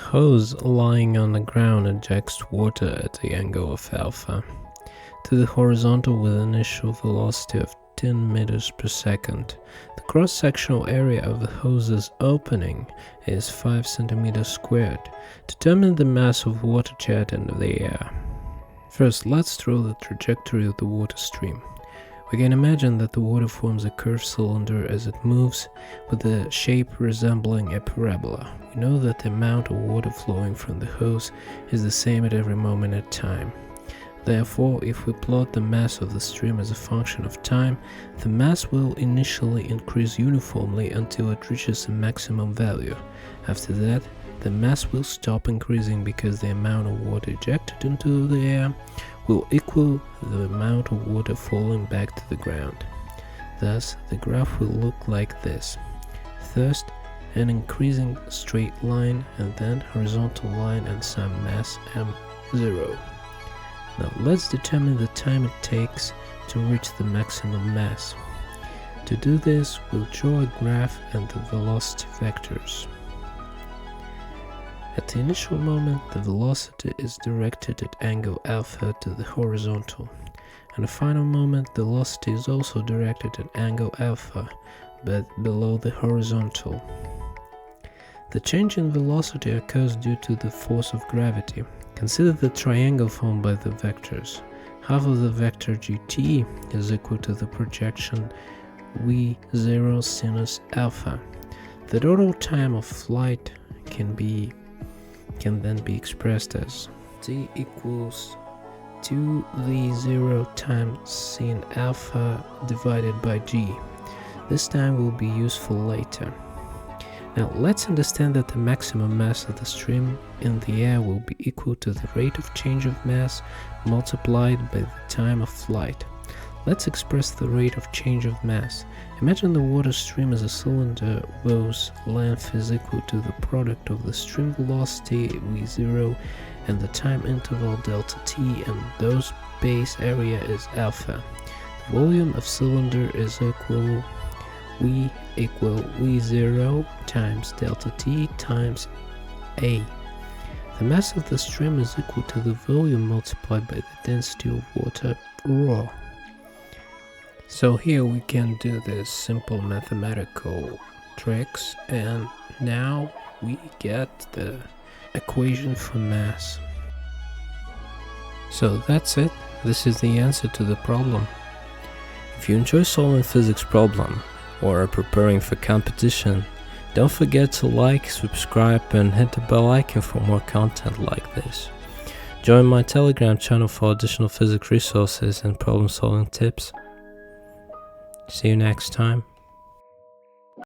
hose lying on the ground ejects water at the angle of alpha to the horizontal with an initial velocity of 10 meters per second. The cross-sectional area of the hose's opening is 5 centimeters squared. Determine the mass of water jet in the air. First, let's draw the trajectory of the water stream. We can imagine that the water forms a curved cylinder as it moves, with a shape resembling a parabola. We know that the amount of water flowing from the hose is the same at every moment in time. Therefore, if we plot the mass of the stream as a function of time, the mass will initially increase uniformly until it reaches a maximum value. After that, the mass will stop increasing because the amount of water ejected into the air will equal the amount of water falling back to the ground. Thus, the graph will look like this. First, an increasing straight line, and then horizontal line and some mass m0. Now let's determine the time it takes to reach the maximum mass. To do this, we'll draw a graph and the velocity vectors. At the initial moment, the velocity is directed at angle alpha to the horizontal. At the final moment, the velocity is also directed at angle alpha, but below the horizontal. The change in velocity occurs due to the force of gravity. Consider the triangle formed by the vectors. Half of the vector gt is equal to the projection v0 sinus alpha. The total time of flight can then be expressed as t equals 2v0 times sin alpha divided by g. This time will be useful later. Now let's understand that the maximum mass of the stream in the air will be equal to the rate of change of mass multiplied by the time of flight. Let's express the rate of change of mass. Imagine the water stream as a cylinder whose length is equal to the product of the stream velocity v0 and the time interval delta t, and those base area is alpha. The volume of cylinder is equal v0 times delta t times a. The mass of the stream is equal to the volume multiplied by the density of water ρ. So here we can do this simple mathematical tricks, and now we get the equation for mass. So that's it. This is the answer to the problem. If you enjoy solving physics problem or are preparing for competition, don't forget to like, subscribe and hit the bell icon for more content like this. Join my Telegram channel for additional physics resources and problem solving tips. See you next time.